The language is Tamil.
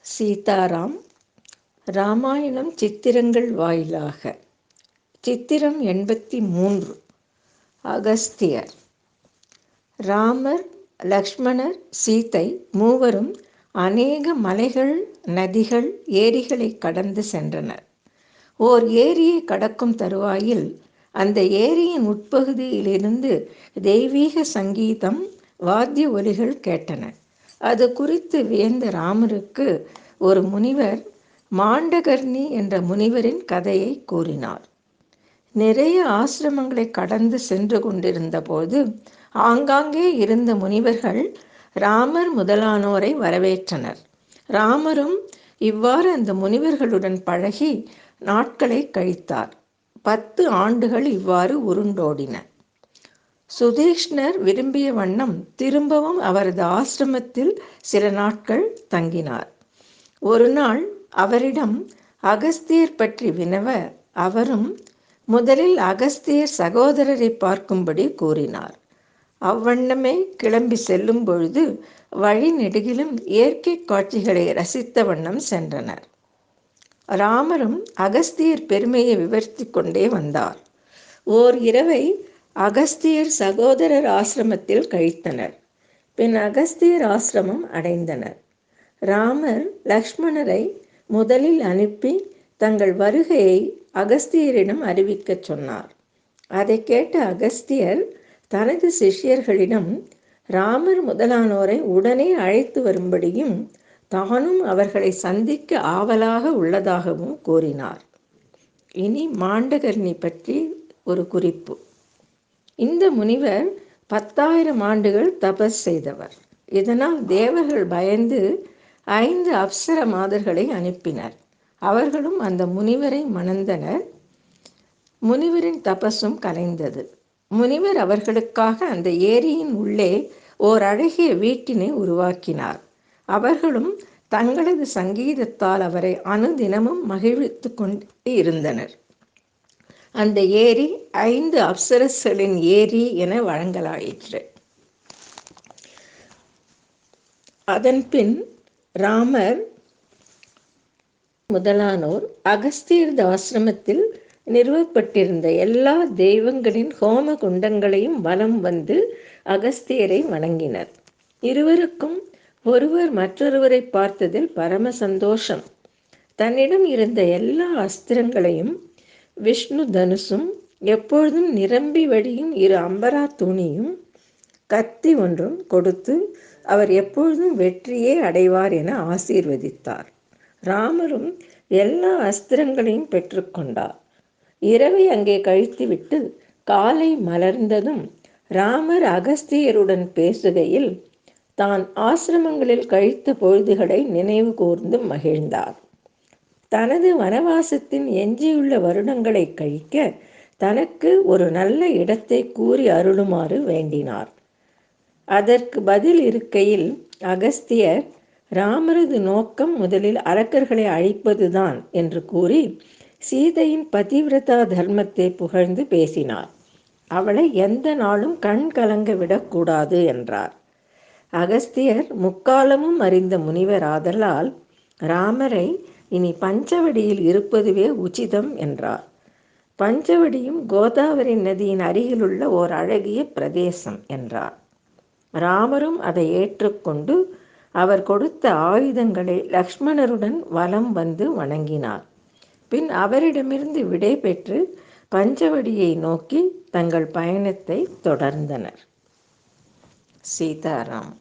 சீதாராம். ராமாயணம் சித்திரங்கள் வாயிலாக. சித்திரம் 83. அகஸ்தியர். ராமர், லக்ஷ்மணர், சீதை மூவரும் அநேக மலைகள், நதிகள், ஏரிகளை கடந்து சென்றனர். ஓர் ஏரியை கடக்கும் தருவாயில் அந்த ஏரியின் உட்பகுதியிலிருந்து தெய்வீக சங்கீதம், வாத்திய ஒலிகள் கேட்டன. அது குறித்து வியந்த ராமருக்கு ஒரு முனிவர் மாண்டகர்ணி என்ற முனிவரின் கதையை கூறினார். நிறைய ஆசிரமங்களை கடந்து சென்று கொண்டிருந்த போது ஆங்காங்கே இருந்த முனிவர்கள் ராமர் முதலானோரை வரவேற்றனர். ராமரும் இவ்வாறு அந்த முனிவர்களுடன் பழகி நாட்களை கழித்தார். 10 ஆண்டுகள் இவ்வாறு உருண்டோடின. சுதீஷ்ணர் விரும்பிய வண்ணம் திரும்பவும் அவரது ஆசிரமத்தில் சில நாட்கள் தங்கினார். ஒரு நாள் அவரிடம் அகஸ்தியர் பற்றி வினவ, அவரும் முதலில் அகஸ்தியர் சகோதரரை பார்க்கும்படி கூறினார். அவ்வண்ணமே கிளம்பி செல்லும் பொழுது வழி நெடுகிலும் இயற்கை காட்சிகளை ரசித்த வண்ணம் சென்றனர். ராமரும் அகஸ்தியர் பெருமையை விவரித்து கொண்டே வந்தார். ஓர் இரவை அகஸ்தியர் சகோதரர் ஆசிரமத்தில் கழித்தனர். பின் அகஸ்தியர் ஆசிரமம் அடைந்தனர். ராமர் லக்ஷ்மணரை முதலில் அனுப்பி தங்கள் வருகையை அகஸ்தியரிடம் அறிவிக்கச் சொன்னார். அதை கேட்ட அகஸ்தியர் தனது சிஷ்யர்களிடம் ராமர் முதலானோரை உடனே அழைத்து வரும்படியும் தானும் அவர்களை சந்திக்க ஆவலாக உள்ளதாகவும் கூறினார். இனி மாண்டகர்ணி பற்றி ஒரு குறிப்பு. இந்த முனிவர் 10,000 ஆண்டுகள் தபஸ் செய்தவர். இதனால் தேவர்கள் பயந்து 5 அப்சர மாதர்களை அனுப்பினர். அவர்களும் அந்த முனிவரை மணந்தனர். முனிவரின் தபஸும் கலைந்தது. முனிவர் அவர்களுக்காக அந்த ஏரியின் உள்ளே ஓர் அழகிய வீட்டினை உருவாக்கினார். அவர்களும் தங்களது சங்கீதத்தால் அவரை அனுதினமும் மகிழ்வித்து கொண்டே இருந்தனர். அந்த ஏரி 5 அப்சரஸ்களின் ஏரி என வழங்கலாயிற்று. அதன்பின் ராமர் முதலானோர் அகஸ்தியரது ஆசிரமத்தில் நிறுவப்பட்டிருந்த எல்லா தெய்வங்களின் ஹோம குண்டங்களையும் வலம் வந்து அகஸ்தியரை வணங்கினர். இருவருக்கும் ஒருவர் மற்றொருவரை பார்த்ததில் பரம சந்தோஷம். தன்னிடம் இருந்த எல்லா அஸ்திரங்களையும், விஷ்ணு தனுசும், எப்பொழுதும் நிரம்பி வழியும் 2 அம்பரா தூணியும், கத்தி ஒன்றும் கொடுத்து அவர் எப்பொழுதும் வெற்றியே அடைவார் என ஆசீர்வதித்தார். ராமரும் எல்லா அஸ்திரங்களையும் பெற்றுக்கொண்டார். இரவை அங்கே கழித்துவிட்டு காலை மலர்ந்ததும் ராமர் அகஸ்தியருடன் பேசுகையில் தான் ஆசிரமங்களில் கழித்த பொழுதுகளை நினைவு கூர்ந்து மகிழ்ந்தார். தனது வனவாசத்தின் எஞ்சியுள்ள வருடங்களை கழிக்க தனக்கு ஒரு நல்ல இடத்தை கூறி அருளுமாறு வேண்டினார். அதற்கு பதில் இருக்கையில் அகஸ்தியர் ராமரது நோக்கம் முதலில் அரக்கர்களை அழிப்பதுதான் என்று கூறி சீதையின் பதிவிரதா தர்மத்தை புகழ்ந்து பேசினார். அவளை எந்த நாளும் கண் கலங்க விடக்கூடாது என்றார். அகஸ்தியர் முக்காலமும் அறிந்த முனிவர் ஆதலால் ராமரை இனி பஞ்சவடியில் இருப்பதுவே உச்சிதம் என்றார். பஞ்சவடியும் கோதாவரி நதியின் அருகிலுள்ள ஓர் அழகிய பிரதேசம் என்றார். ராமரும் அதை ஏற்றுக்கொண்டு அவர் கொடுத்த ஆயுதங்களை லக்ஷ்மணருடன் வலம் வந்து வணங்கினார். பின் அவரிடமிருந்து விடை பெற்று பஞ்சவடியை நோக்கி தங்கள் பயணத்தை தொடர்ந்தனர். சீதாராம்.